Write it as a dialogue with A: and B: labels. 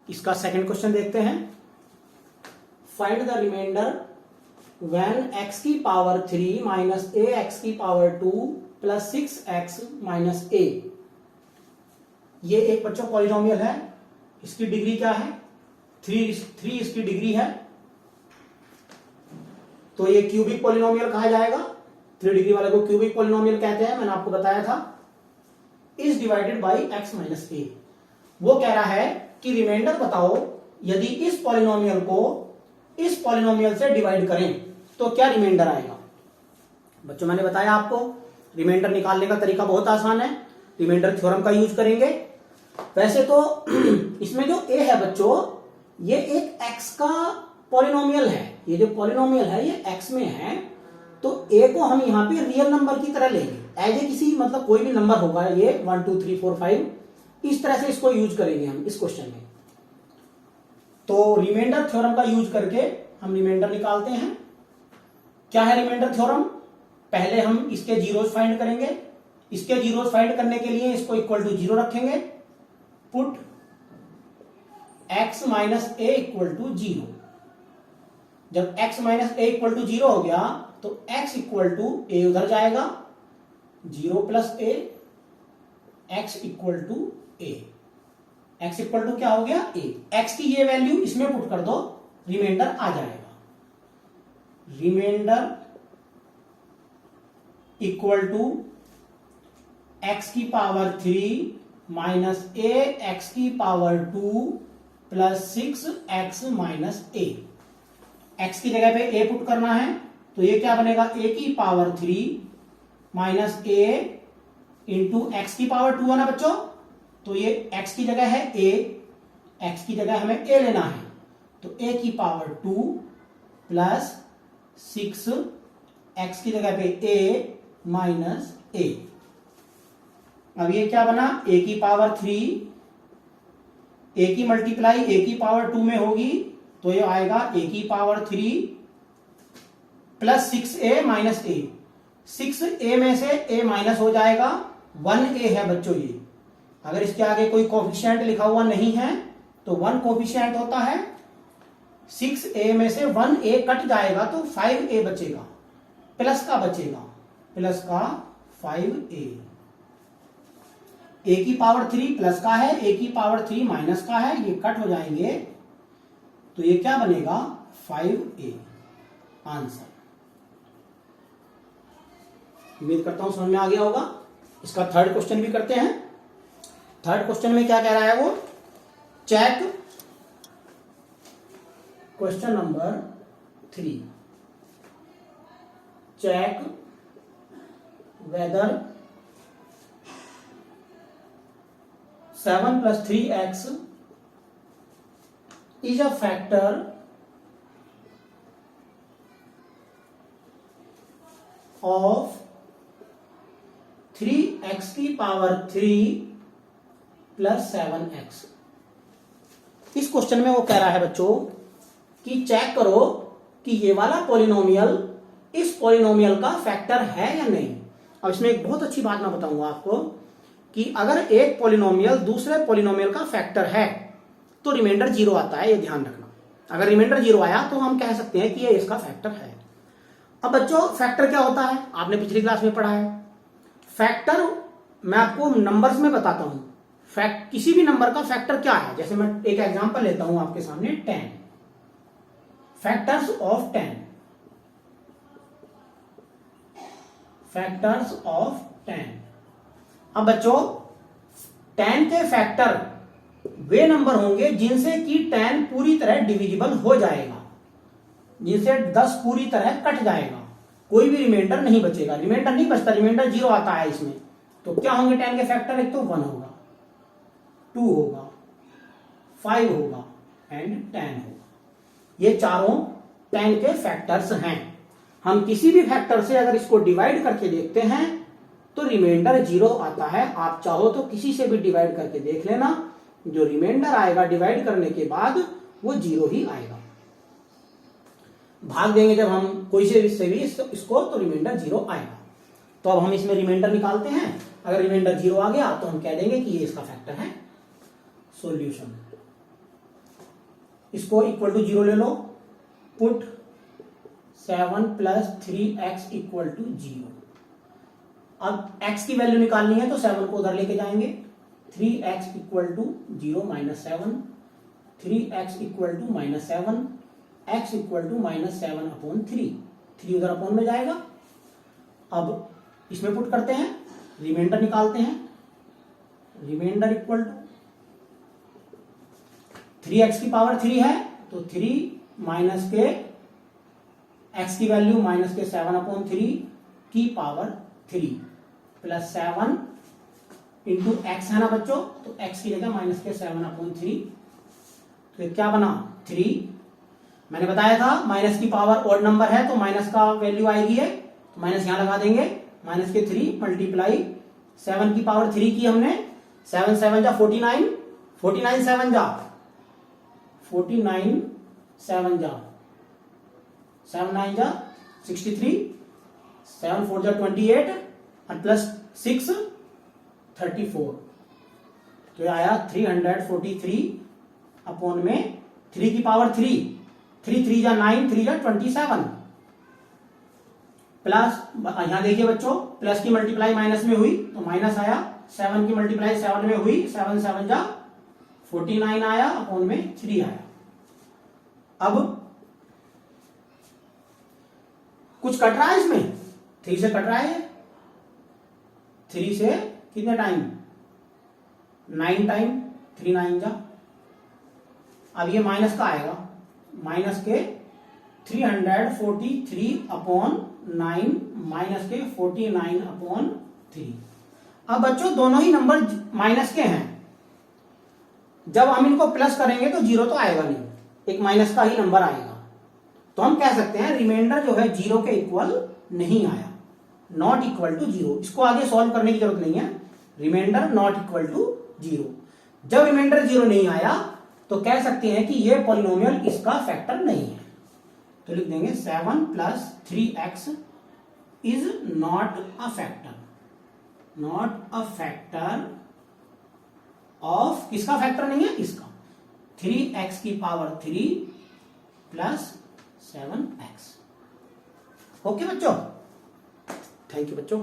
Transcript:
A: इसका second question देखते हैं। Find the remainder when x की पावर 3 माइनस a x की power 2 plus 6x minus a। ये एक बच्चों पॉलिनोमियल है, इसकी डिग्री क्या है? 3 इसकी डिग्री है, तो ये क्यूबिक पॉलिनोमियल कहा जाएगा। 3 डिग्री वाले को क्यूबिक पॉलिनोमियल कहते हैं, मैंने आपको बताया था। Is divided by x minus a। वो कह रहा है कि रिमाइंडर बताओ, यदि इस पॉलिनोमियल को इस पॉलिनोमियल से डिवाइड करें तो क्या रिमाइंडर आएगा। बच्चों मैंने बताया आपको रिमाइंडर निकालने का तरीका बहुत आसान है, रिमाइंडर थ्योरम का यूज करेंगे। वैसे तो इसमें जो a है बच्चों, ये एक x का पॉलिनोमियल है। ये जो पॉलिनोमियल है ये x में है, तो a को हम यहाँ पे रियल नंबर की तरह लेंगे, एज ए किसी मतलब कोई भी नंबर होगा, ये 1 2 3 4 5 इस तरह से इसको यूज करेंगे हम इस क्वेश्चन में। तो रिमाइंडर थ्योरम का यूज करके हम रिमाइंडर निकालते हैं। क्या है रिमाइंडर थ्योरम? पहले हम इसके जीरोस फाइंड करेंगे। इसके जीरोस फाइंड करने के लिए इसको इक्वल टू 0 रखेंगे। Put x minus a equal to 0। जब x minus a equal to 0 हो गया तो x इक्वल टू ए उधर जाएगा, 0 plus a, x equal to a. x equal to क्या हो गया? a। x की ये वैल्यू इसमें पुट कर दो, रिमाइंडर आ जाएगा। रिमाइंडर इक्वल टू x की पावर 3 माइनस a x की power 2 plus 6x minus a। x की जगह पे a पुट करना है, तो ये क्या बनेगा? a की power 3 minus a into x की पावर 2 है ना बच्चों, तो ये x की जगह है a, x की जगह हमें a लेना है, तो a की पावर 2 प्लस 6 x की जगह पे a माइनस a। अब ये क्या बना? a की पावर 3, a की मल्टीप्लाई a की पावर 2 में होगी, तो ये आएगा a की power 3 plus 6a minus a। 6a में से a माइनस हो जाएगा, 1a है बच्चों ये। अगर इसके आगे कोई कोफिशिएंट लिखा हुआ नहीं है तो 1 कोफिशिएंट होता है। 6a में से 1a कट जाएगा तो 5a बचेगा, प्लस का बचेगा, प्लस का 5a। a की पावर 3 प्लस का है, a की पावर 3 माइनस का है, ये कट हो जाएंगे, तो ये क्या बनेगा? 5a answer. उम्मीद करता हूं समझ में आ गया होगा। इसका थर्ड क्वेश्चन भी करते हैं। थर्ड क्वेश्चन में क्या कह रहा है वो? Check question number 3, check whether 7 plus 3x is a factor of 3x की पावर 3 प्लस 7x। इस क्वेश्चन में वो कह रहा है बच्चों कि चेक करो कि ये वाला पॉलिनोमियल इस पॉलिनोमियल का फैक्टर है या नहीं। अब इसमें एक बहुत अच्छी बात मैं बताऊंगा आपको कि अगर एक पॉलिनोमियल दूसरे पॉलिनोमियल का फैक्टर है तो रिमाइंडर 0 आता है, ये ध्यान रखना। अगर रिमाइंडर 0 आया तो हम कह सकते हैं कि ये इसका फैक्टर है। अब बच्चों फैक्टर क्या होता है? आपने पिछली क्लास में पढ़ा है। फैक्टर मैं आपको नंबर्स में बताता हूं। किसी भी नंबर का फैक्टर क्या है, जैसे मैं एक एग्जांपल लेता हूं आपके सामने, 10। Factors of 10, factors of 10। अब बच्चों 10 के फैक्टर वे नंबर होंगे जिनसे कि 10 पूरी तरह डिविजिबल हो जाएगा, जिनसे 10 पूरी तरह कट जाएगा, कोई भी रिमाइंडर नहीं बचेगा। रिमाइंडर नहीं बचता, रिमाइंडर 0 आता है इसमें। तो क्या होंगे 10 के फैक्टर? एक तो 1 होगा, 2 होगा, 5 होगा एंड 10 होगा। ये चारों 10 के फैक्टर्स हैं। हम किसी भी फैक्टर से अगर इसको डिवाइड करके देखते हैं तो रिमाइंडर 0 आता है। आप चाहो तो किसी से भी डिवाइड करके देख लेना, जो रिमाइंडर आएगा डिवाइड करने के बाद वो 0 ही आएगा। भाग देंगे जब हम कोई से भी इसको, तो रिमाइंडर 0 आएगा। तो अब हम इसमें रिमाइंडर निकालते हैं। अगर रिमाइंडर 0 आ गया तो हम कह देंगे कि ये इसका फैक्टर है। सॉल्यूशन, इसको इक्वल टू 0 ले लो, put 7 plus 3x equal to 0। अब x की वैल्यू निकालनी है तो 7 को उधर लेके जाएंगे, 3x equal to 0 minus 7, 3x equal to minus 7, x equal to minus 7 upon 3 उधर अपॉन में जाएगा। अब इसमें पुट करते हैं, रिमाइंडर निकालते हैं, रिमाइंडर इक्वल टू 3x की पावर 3 है तो 3 माइनस के x की वैल्यू माइनस के 7 अपॉन 3 की पावर 3 प्लस 7 इंटू एक्स है ना बच्चों, तो x की जगह माइनस के 7 अपॉन 3, तो ये क्या बना 3। मैंने बताया था माइनस की पावर ऑड नंबर है तो माइनस का वैल्यू आएगी है, तो माइनस यहां लगा देंगे, माइनस के 3 मल्टीप्लाई 7 की पावर 3 की हमने, 7 7 जा 49, 49 7 जा 49 7 जा 7 9 जा 63, 7 4 जा 28 और प्लस 6 34, तो ये आया 343 अपॉन में 3 की पावर 3, 3 3 जा 9, 3 जा 27 प्लस, यहां देखिए बच्चों प्लस की मल्टीप्लाई माइनस में हुई तो माइनस आया, 7 की मल्टीप्लाई 7 में हुई, 7 7 जा 49 आया अपॉन में 3 आया। अब कुछ कट रहा है इसमें, 3 से कट रहा है, 3 से कितने टाइम 9 टाइम, 3 9 जा, अब ये माइनस का आएगा, माइनस के 343 अपॉन 9 माइनस के 49 अपॉन 3। अब बच्चों दोनों ही नंबर माइनस के हैं, जब हम इनको प्लस करेंगे तो 0 तो आएगा नहीं, एक माइनस का ही नंबर आएगा, तो हम कह सकते हैं रिमाइंडर जो है 0 के इक्वल नहीं आया, नॉट इक्वल टू 0। इसको आगे सॉल्व करने की जरूरत नहीं है, रिमाइंडर नॉट इक्वल टू 0। जब रिमाइंडर 0 नहीं आया तो कह सकते हैं कि ये पॉलिनोमियल इसका फैक्टर नहीं है, तो लिख देंगे 7 plus 3x is not a factor, not a factor of, किसका फैक्टर नहीं है, इसका 3x की पावर 3 प्लस 7x। ओके बच्चों, थैंक यू बच्चों।